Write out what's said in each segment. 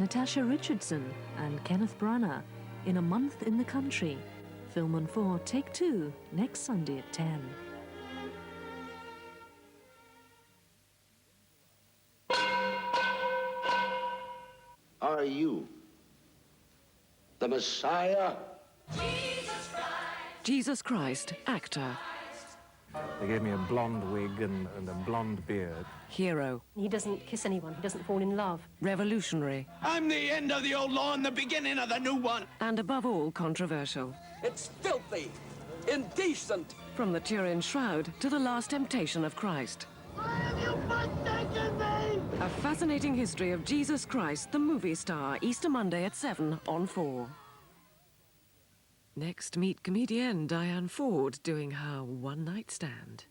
Natasha Richardson and Kenneth Branagh in A Month in the Country. Film on 4, Take 2, next Sunday at 10. Are you the Messiah? Jesus Christ, actor. They gave me a blonde wig and a blonde beard. Hero. He doesn't kiss anyone. He doesn't fall in love. Revolutionary. I'm the end of the old law and the beginning of the new one. And above all, controversial. It's filthy, indecent. From the Turin Shroud to the Last Temptation of Christ. Why have you forsaken me? A fascinating history of Jesus Christ, the movie star, Easter Monday at 7 on 4. Next, meet comedienne Diane Ford doing her one-night stand.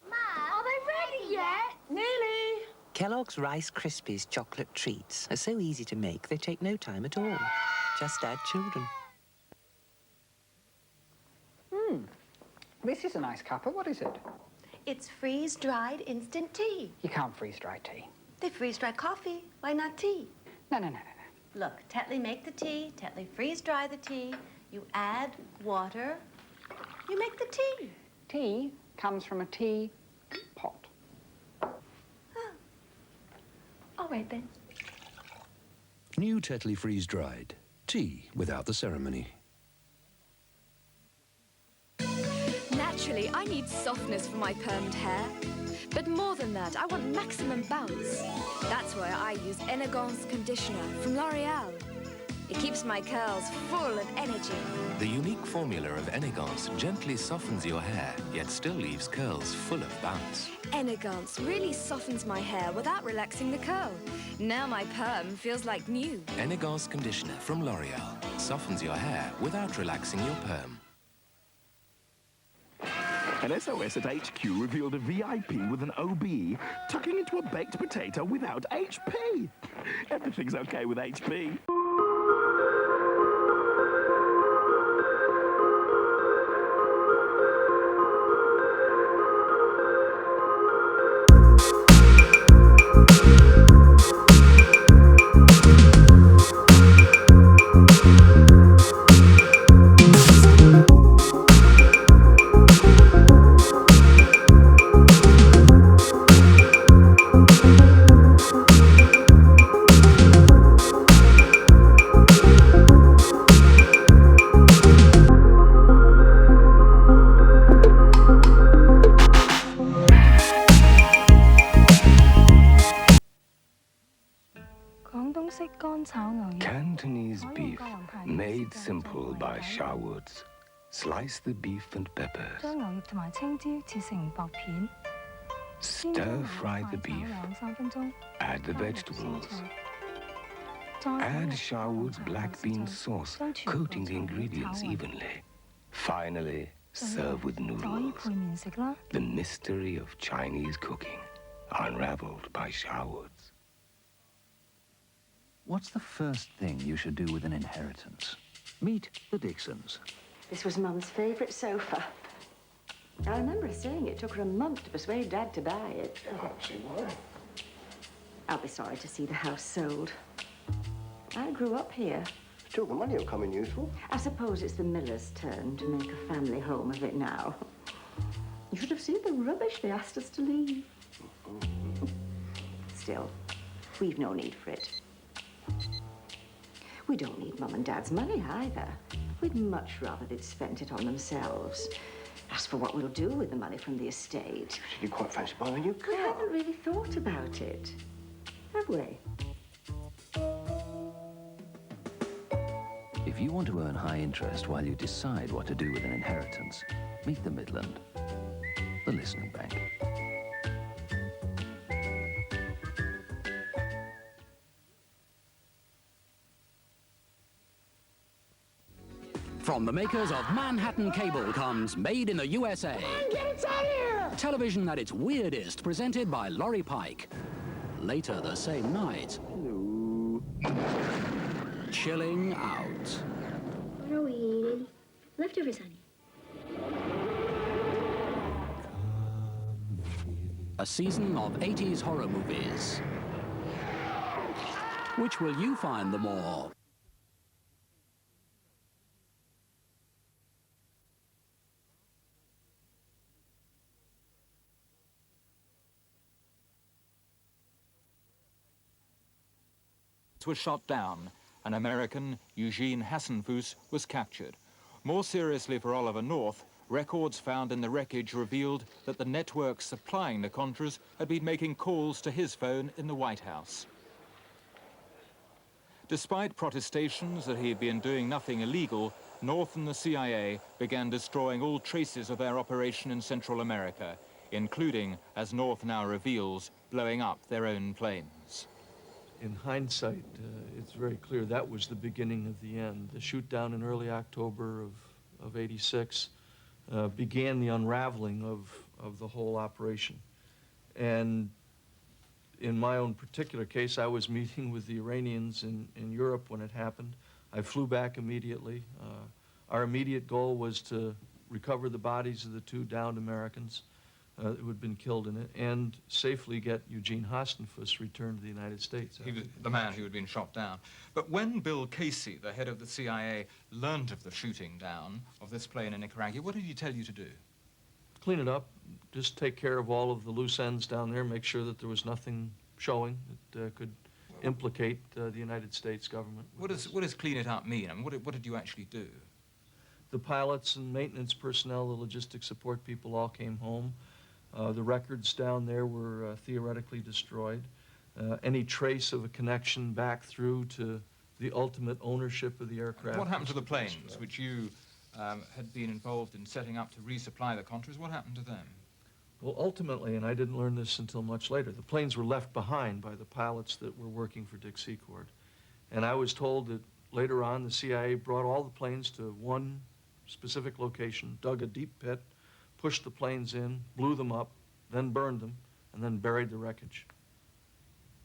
Ma, are they ready yet? Nearly. Kellogg's Rice Krispies chocolate treats are so easy to make, they take no time at all. Just add children. This is a nice cuppa. What is it? It's freeze-dried instant tea. You can't freeze-dry tea. They freeze-dry coffee. Why not tea? No. Look, Tetley make the tea, Tetley freeze-dry the tea, you add water, you make the tea. Tea comes from a tea pot. Oh. All right, then. New Tetley freeze-dried. Tea without the ceremony. Naturally, I need softness for my permed hair. But more than that, I want maximum bounce. That's why I use Elegance conditioner from L'Oreal. It keeps my curls full of energy. The unique formula of Elegance gently softens your hair, yet still leaves curls full of bounce. Elegance really softens my hair without relaxing the curl. Now my perm feels like new. Elegance conditioner from L'Oreal softens your hair without relaxing your perm. An SOS at HQ revealed a VIP with an OBE tucking into a baked potato without HP. Everything's okay with HP. Cantonese beef, made simple by Sherwood's. Slice the beef and peppers. Stir-fry the beef. Add the vegetables. Add Sherwood's black bean sauce, coating the ingredients evenly. Finally, serve with noodles. The mystery of Chinese cooking, unraveled by Sherwood's. What's the first thing you should do with an inheritance? Meet the Dixons. This was Mum's favourite sofa. I remember her saying it took her a month to persuade Dad to buy it. I don't see why. I'll be sorry to see the house sold. I grew up here. Still, the money will come in useful. I suppose it's the miller's turn to make a family home of it now. You should have seen the rubbish they asked us to leave. Still, we've no need for it. We don't need Mum and Dad's money either. We'd much rather they'd spent it on themselves. As for what we'll do with the money from the estate... You quite fancy buying a new car. We haven't really thought about it, have we? If you want to earn high interest while you decide what to do with an inheritance, meet the Midland, the listening bank. From the makers of Manhattan Cable comes Made in the USA. Get it out of here! Television at its weirdest, presented by Laurie Pike. Later the same night. Hello. Chilling out. What are we eating? Leftovers, honey. A season of 80s horror movies. Which will you find the more? Was shot down. An American, Eugene Hassenfuss, was captured. More seriously for Oliver North, records found in the wreckage revealed that the network supplying the Contras had been making calls to his phone in the White House. Despite protestations that he had been doing nothing illegal, North and the CIA began destroying all traces of their operation in Central America, including, as North now reveals, blowing up their own planes. In hindsight, it's very clear that was the beginning of the end. The shoot down in early October of '86 began the unraveling of the whole operation. And in my own particular case, I was meeting with the Iranians in Europe when it happened. I flew back immediately. Our immediate goal was to recover the bodies of the two downed Americans who had been killed in it, and safely get Eugene Hassenfuss returned to the United States. He was the man who had been shot down. But when Bill Casey, the head of the CIA, learned of the shooting down of this plane in Nicaragua, what did he tell you to do? Clean it up, just take care of all of the loose ends down there, make sure that there was nothing showing that could implicate the United States government. What does clean it up mean? I mean, what did you actually do? The pilots and maintenance personnel, the logistics support people all came home. The records down there were theoretically destroyed. Any trace of a connection back through to the ultimate ownership of the aircraft. What happened to the planes, which you had been involved in setting up to resupply the Contras? What happened to them? Well, ultimately, and I didn't learn this until much later, the planes were left behind by the pilots that were working for Dick Secord. And I was told that later on the CIA brought all the planes to one specific location, dug a deep pit, pushed the planes in, blew them up, then burned them, and then buried the wreckage.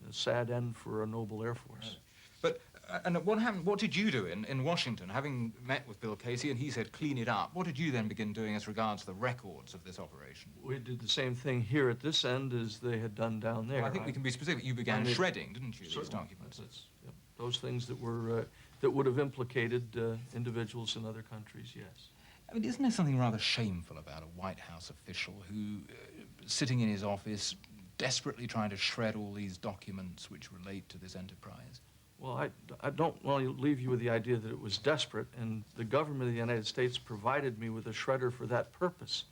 A sad end for a noble Air Force. But, and what happened, what did you do in Washington, having met with Bill Casey and he said clean it up? What did you then begin doing as regards the records of this operation? We did the same thing here at this end as they had done down there. Well, I think we can be specific. You began shredding, didn't you, these documents? Yep. Those things that were, that would have implicated individuals in other countries, yes. I mean, isn't there something rather shameful about a White House official who, sitting in his office, desperately trying to shred all these documents which relate to this enterprise? Well, I don't want to leave you with the idea that it was desperate, and the government of the United States provided me with a shredder for that purpose.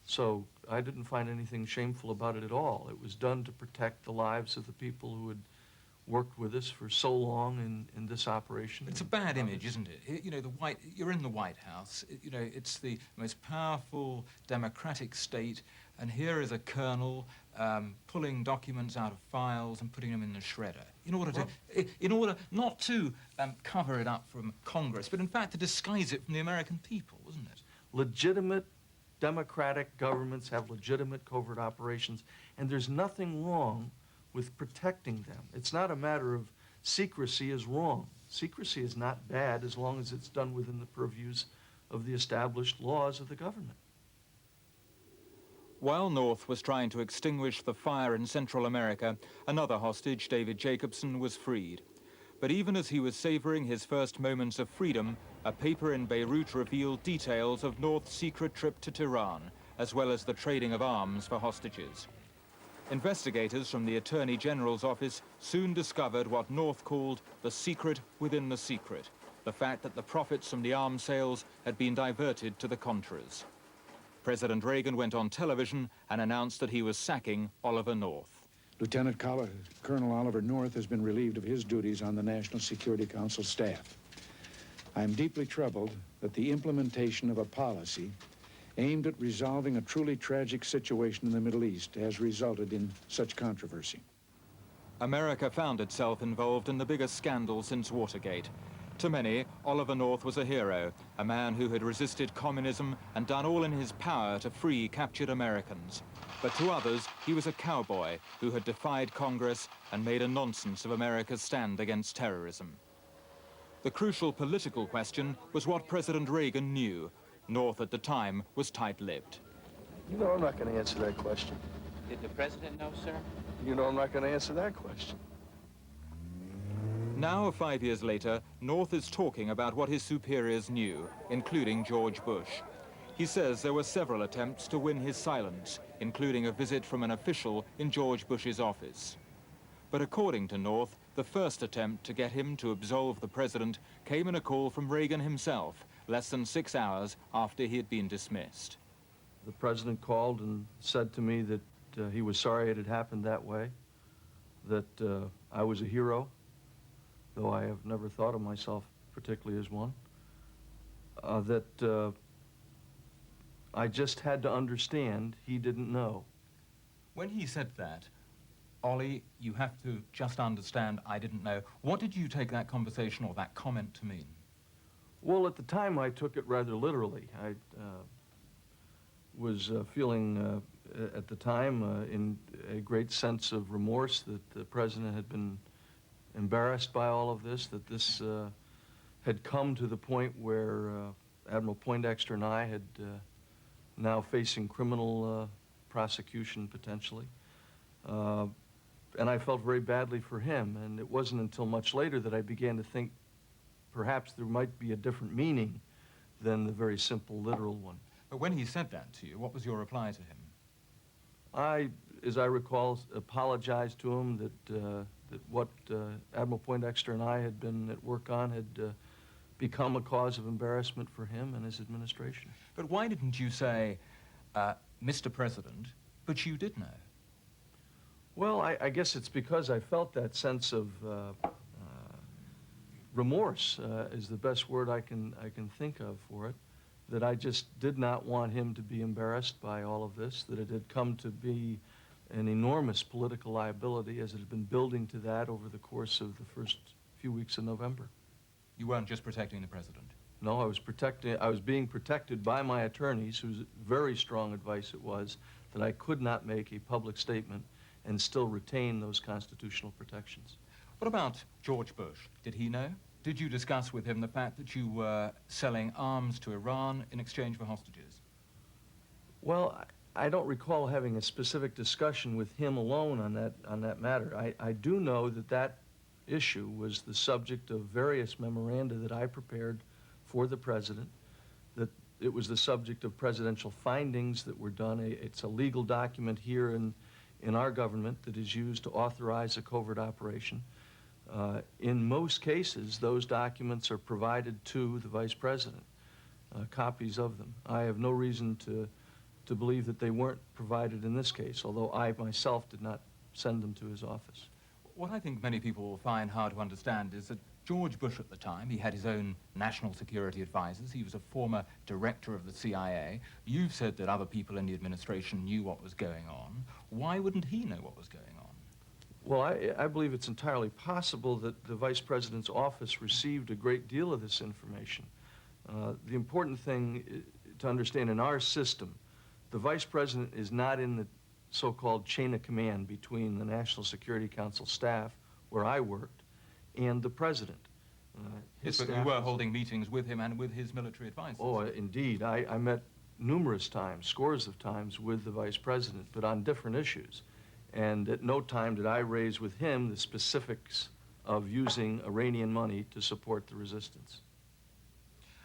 So I didn't find anything shameful about it at all. It was done to protect the lives of the people who had worked with us for so long in this operation. It's a bad image, isn't it? You know, you're in the White House. You know, it's the most powerful democratic state, and here is a colonel pulling documents out of files and putting them in the shredder in order not to cover it up from Congress, but in fact to disguise it from the American people, wasn't it? Legitimate democratic governments have legitimate covert operations, and there's nothing wrong with protecting them. It's not a matter of secrecy is wrong. Secrecy is not bad as long as it's done within the purviews of the established laws of the government. While North was trying to extinguish the fire in Central America, another hostage, David Jacobson, was freed. But even as he was savoring his first moments of freedom, a paper in Beirut revealed details of North's secret trip to Tehran, as well as the trading of arms for hostages. Investigators from the Attorney General's office soon discovered what North called the secret within the secret, the fact that the profits from the arms sales had been diverted to the Contras. President Reagan went on television and announced that he was sacking Oliver North. Lieutenant Colonel Oliver North has been relieved of his duties on the National Security Council staff. I am deeply troubled that the implementation of a policy aimed at resolving a truly tragic situation in the Middle East has resulted in such controversy. America found itself involved in the biggest scandal since Watergate. To many, Oliver North was a hero, a man who had resisted communism and done all in his power to free captured Americans. But to others, he was a cowboy who had defied Congress and made a nonsense of America's stand against terrorism. The crucial political question was what President Reagan knew. North at the time was tight-lipped. You know I'm not going to answer that question. Did the president know, sir? You know I'm not going to answer that question. Now, 5 years later, North is talking about what his superiors knew, including George Bush. He says there were several attempts to win his silence, including a visit from an official in George Bush's office. But according to North, the first attempt to get him to absolve the president came in a call from Reagan himself, less than 6 hours after he had been dismissed. The president called and said to me that he was sorry it had happened that way, that I was a hero, though I have never thought of myself particularly as one, that I just had to understand he didn't know. When he said that, Ollie, you have to just understand I didn't know. What did you take that conversation or that comment to mean? Well, at the time, I took it rather literally. I was feeling, at the time, in a great sense of remorse that the president had been embarrassed by all of this, that this had come to the point where Admiral Poindexter and I had now facing criminal prosecution, potentially. And I felt very badly for him, and it wasn't until much later that I began to think perhaps there might be a different meaning than the very simple, literal one. But when he said that to you, what was your reply to him? I, as I recall, apologized to him that what Admiral Poindexter and I had been at work on had become a cause of embarrassment for him and his administration. But why didn't you say, Mr. President, but you did know? Well, I guess it's because I felt that sense of remorse is the best word I can think of for it, that I just did not want him to be embarrassed by all of this, that it had come to be an enormous political liability as it had been building to that over the course of the first few weeks of November. You weren't just protecting the president? No, I was being protected by my attorneys, whose very strong advice it was that I could not make a public statement and still retain those constitutional protections. What about George Bush? Did he know? Did you discuss with him the fact that you were selling arms to Iran in exchange for hostages? Well, I don't recall having a specific discussion with him alone on that matter. I do know that that issue was the subject of various memoranda that I prepared for the president, that it was the subject of presidential findings that were done. It's a legal document here in our government that is used to authorize a covert operation. In most cases, those documents are provided to the vice president, copies of them. I have no reason to believe that they weren't provided in this case, although I myself did not send them to his office. What I think many people will find hard to understand is that George Bush at the time, he had his own national security advisors. He was a former director of the CIA. You've said that other people in the administration knew what was going on. Why wouldn't he know what was going on? Well, I believe it's entirely possible that the vice president's office received a great deal of this information. The important thing to understand in our system, the vice president is not in the so-called chain of command between the National Security Council staff, where I worked, and the president. Yes, but you were holding meetings with him and with his military advisors. Oh, indeed. I met numerous times, scores of times, with the vice president, but on different issues. And at no time did I raise with him the specifics of using Iranian money to support the resistance.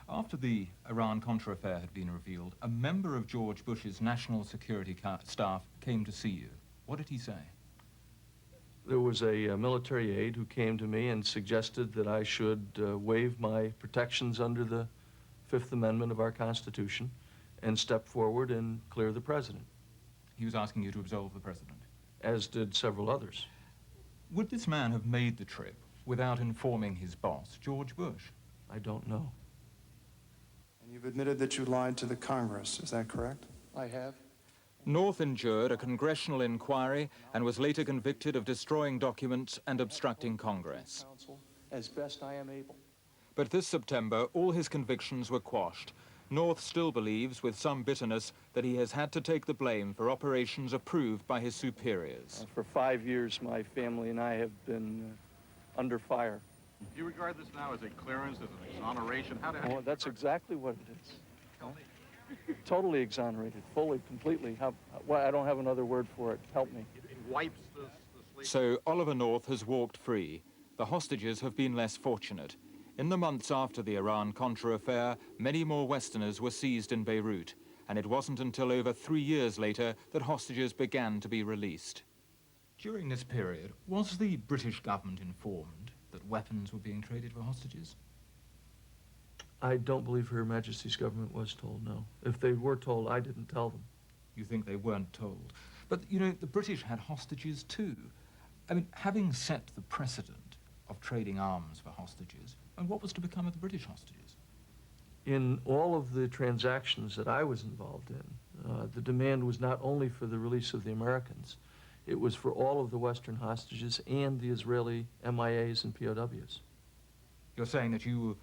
After the Iran-Contra affair had been revealed, a member of George Bush's national security staff came to see you. What did he say? There was a military aide who came to me and suggested that I should waive my protections under the Fifth Amendment of our Constitution and step forward and clear the president. He was asking you to absolve the president? As did several others. Would this man have made the trip without informing his boss, George Bush? I don't know. And you've admitted that you lied to the Congress, is that correct? I have. North endured a congressional inquiry and was later convicted of destroying documents and obstructing Congress. As best I am able. But this September, all his convictions were quashed. North still believes, with some bitterness, that he has had to take the blame for operations approved by his superiors. For 5 years, my family and I have been under fire. Do you regard this now as a clearance, as an exoneration? Oh, that's exactly what it is. Totally exonerated, fully, completely. I don't have another word for it. Help me. It wipes the slate. So Oliver North has walked free, the hostages have been less fortunate. In the months after the Iran-Contra affair, many more Westerners were seized in Beirut, and it wasn't until over 3 years later that hostages began to be released. During this period, was the British government informed that weapons were being traded for hostages? I don't believe Her Majesty's government was told, no. If they were told, I didn't tell them. You think they weren't told? But, you know, the British had hostages too. I mean, having set the precedent of trading arms for hostages, and what was to become of the British hostages? In all of the transactions that I was involved in, the demand was not only for the release of the Americans, it was for all of the Western hostages and the Israeli MIAs and POWs. You're saying that you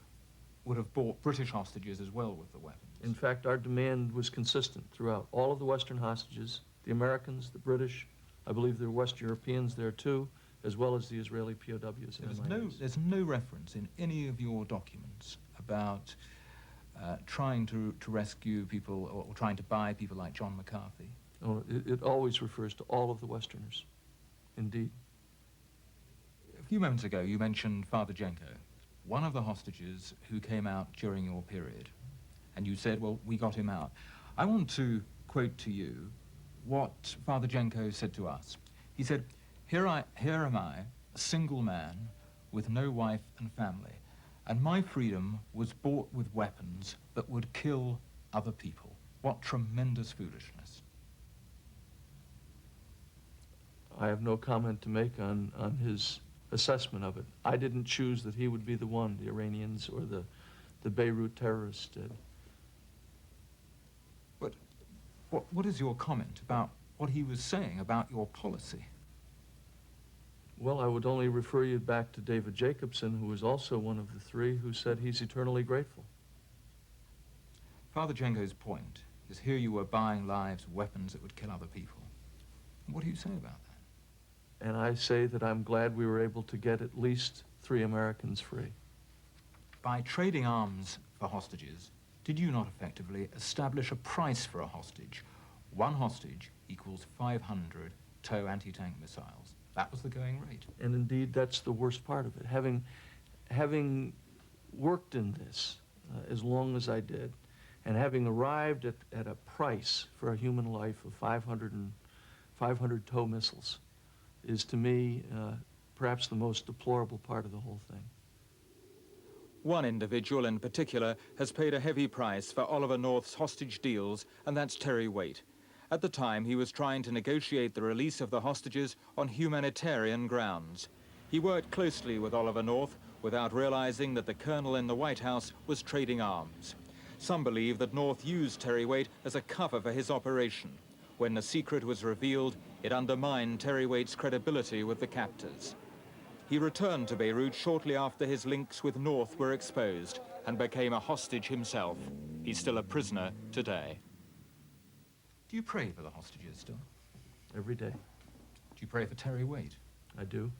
would have bought British hostages as well with the weapons? In fact, our demand was consistent throughout. All of the Western hostages, the Americans, the British, I believe there were West Europeans there too, as well as the Israeli POWs. There's no reference in any of your documents about trying to rescue people or trying to buy people like John McCarthy. Oh, it always refers to all of the Westerners, indeed. A few moments ago, you mentioned Father Jenko, one of the hostages who came out during your period, and you said, well, we got him out. I want to quote to you what Father Jenko said to us. He said, here am I, a single man with no wife and family, and my freedom was bought with weapons that would kill other people. What tremendous foolishness. I have no comment to make on his assessment of it. I didn't choose that he would be the one, the Iranians or the Beirut terrorists did. But what is your comment about what he was saying about your policy? Well, I would only refer you back to David Jacobson, who was also one of the three, who said he's eternally grateful. Father Jenko's point is here you were buying lives, weapons that would kill other people. What do you say about that? And I say that I'm glad we were able to get at least 3 Americans free. By trading arms for hostages, did you not effectively establish a price for a hostage? 1 hostage equals 500 TOW anti-tank missiles. That was the going rate. And indeed, that's the worst part of it. Having worked in this as long as I did, and having arrived at a price for a human life of 500 TOW missiles, is to me perhaps the most deplorable part of the whole thing. One individual in particular has paid a heavy price for Oliver North's hostage deals, and that's Terry Waite. At the time, he was trying to negotiate the release of the hostages on humanitarian grounds. He worked closely with Oliver North without realizing that the colonel in the White House was trading arms. Some believe that North used Terry Waite as a cover for his operation. When the secret was revealed, it undermined Terry Waite's credibility with the captors. He returned to Beirut shortly after his links with North were exposed and became a hostage himself. He's still a prisoner today. Do you pray for the hostages still? Every day. Do you pray for Terry Waite? I do.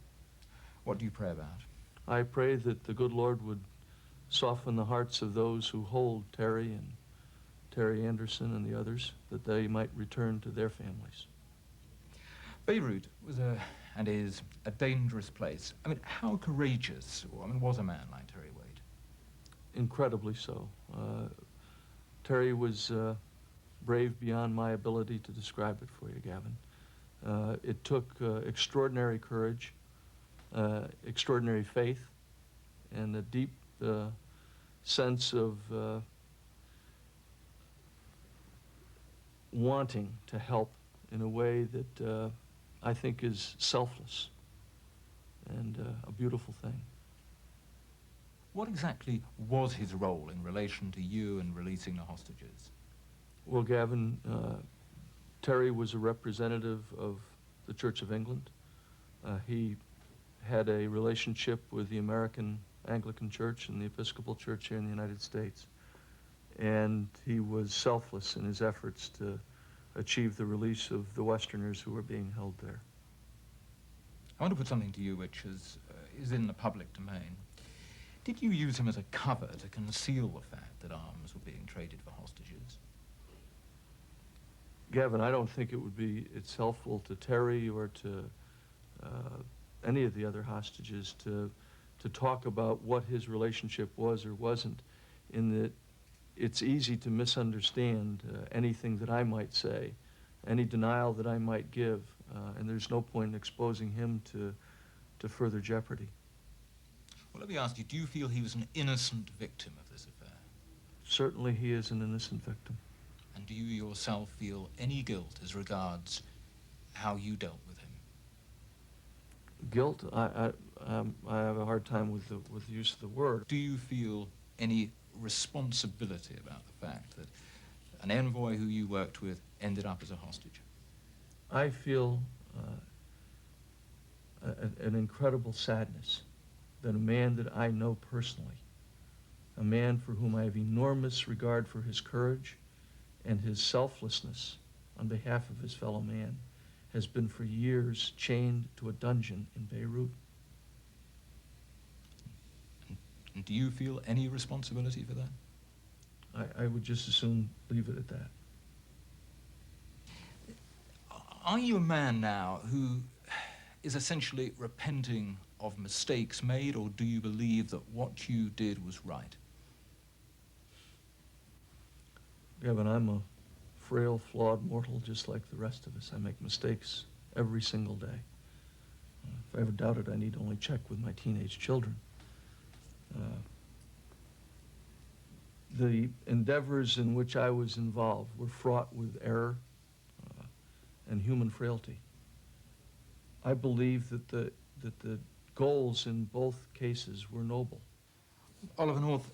What do you pray about? I pray that the good Lord would soften the hearts of those who hold Terry and Terry Anderson and the others, that they might return to their families. Beirut was and is a dangerous place. I mean, how courageous, was a man like Terry Waite? Incredibly so. Terry was brave beyond my ability to describe it for you, Gavin. It took extraordinary courage, extraordinary faith, and a deep sense of wanting to help in a way that I think is selfless and a beautiful thing. What exactly was his role in relation to you and releasing the hostages? Well, Gavin, Terry was a representative of the Church of England. He had a relationship with the American Anglican Church and the Episcopal Church here in the United States. And he was selfless in his efforts to achieve the release of the Westerners who were being held there. I want to put something to you which is in the public domain. Did you use him as a cover to conceal the fact that arms were being traded for hostages? Gavin, I don't think it's helpful to Terry or to any of the other hostages to to talk about what his relationship was or wasn't, in that it's easy to misunderstand anything that I might say, any denial that I might give, and there's no point in exposing him to further jeopardy. Well, let me ask you, do you feel he was an innocent victim of this affair? Certainly he is an innocent victim. And do you yourself feel any guilt as regards how you dealt with him? Guilt? I have a hard time with the use of the word. Do you feel any responsibility about the fact that an envoy who you worked with ended up as a hostage? I feel an incredible sadness that a man that I know personally, a man for whom I have enormous regard for his courage and his selflessness on behalf of his fellow man, has been for years chained to a dungeon in Beirut. And do you feel any responsibility for that? I would just as soon leave it at that. Are you a man now who is essentially repenting of mistakes made, or do you believe that what you did was right? Gavin, I'm a frail, flawed mortal just like the rest of us. I make mistakes every single day. If I ever doubted, I need only check with my teenage children. The endeavors in which I was involved were fraught with error and human frailty. I believe that the goals in both cases were noble. Oliver North,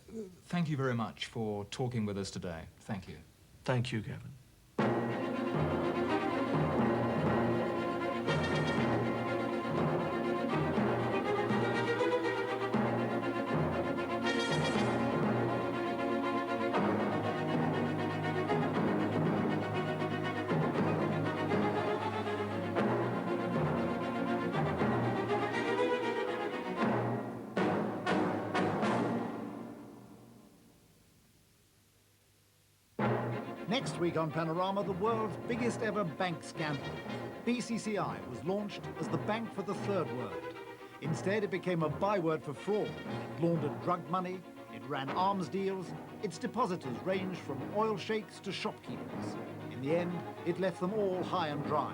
thank you very much for talking with us today. Thank you. Thank you, Gavin. Next week on Panorama, the world's biggest ever bank scandal. BCCI was launched as the bank for the third world. Instead, it became a byword for fraud. It laundered drug money, it ran arms deals, its depositors ranged from oil sheikhs to shopkeepers. In the end, it left them all high and dry.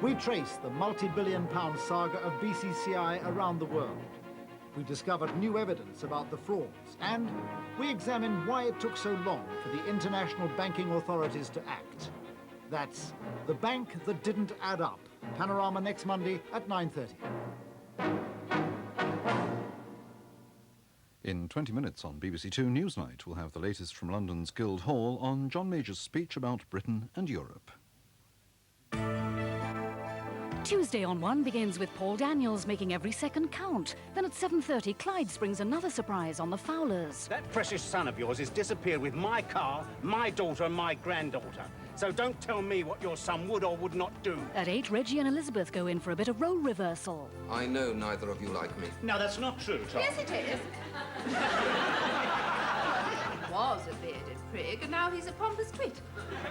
We trace the multi-billion-pound saga of BCCI around the world. We discovered new evidence about the frauds, and we examined why it took so long for the international banking authorities to act. That's The Bank That Didn't Add Up. Panorama next Monday at 9:30. In 20 minutes on BBC Two Newsnight, we'll have the latest from London's Guildhall on John Major's speech about Britain and Europe. Tuesday on One begins with Paul Daniels making every second count. Then at 7:30, Clyde springs another surprise on the Fowlers. That precious son of yours has disappeared with my car, my daughter and my granddaughter. So don't tell me what your son would or would not do. At 8, Reggie and Elizabeth go in for a bit of role reversal. I know neither of you like me. No, that's not true, Tom. Yes, it is. He was a bearded prig, and now he's a pompous twit.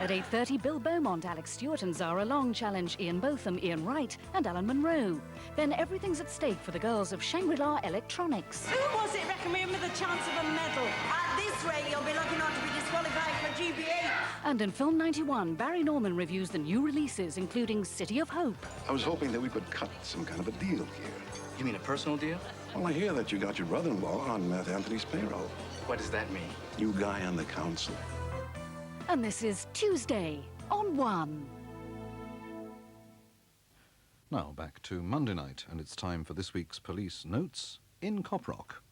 At 8:30, Bill Beaumont, Alex Stewart and Zara Long challenge Ian Botham, Ian Wright and Alan Monroe. Then everything's at stake for the girls of Shangri-La Electronics. Who was it reckoned me in with a chance of a medal? At this rate, you'll be lucky not to be disqualified for GBA. And in Film 91, Barry Norman reviews the new releases, including City of Hope. I was hoping that we could cut some kind of a deal here. You mean a personal deal? Well, I hear that you got your brother-in-law on Meth Anthony's payroll. What does that mean? You guy on the council. And this is Tuesday on One. Now back to Monday night, and it's time for this week's Police Notes in Coprock.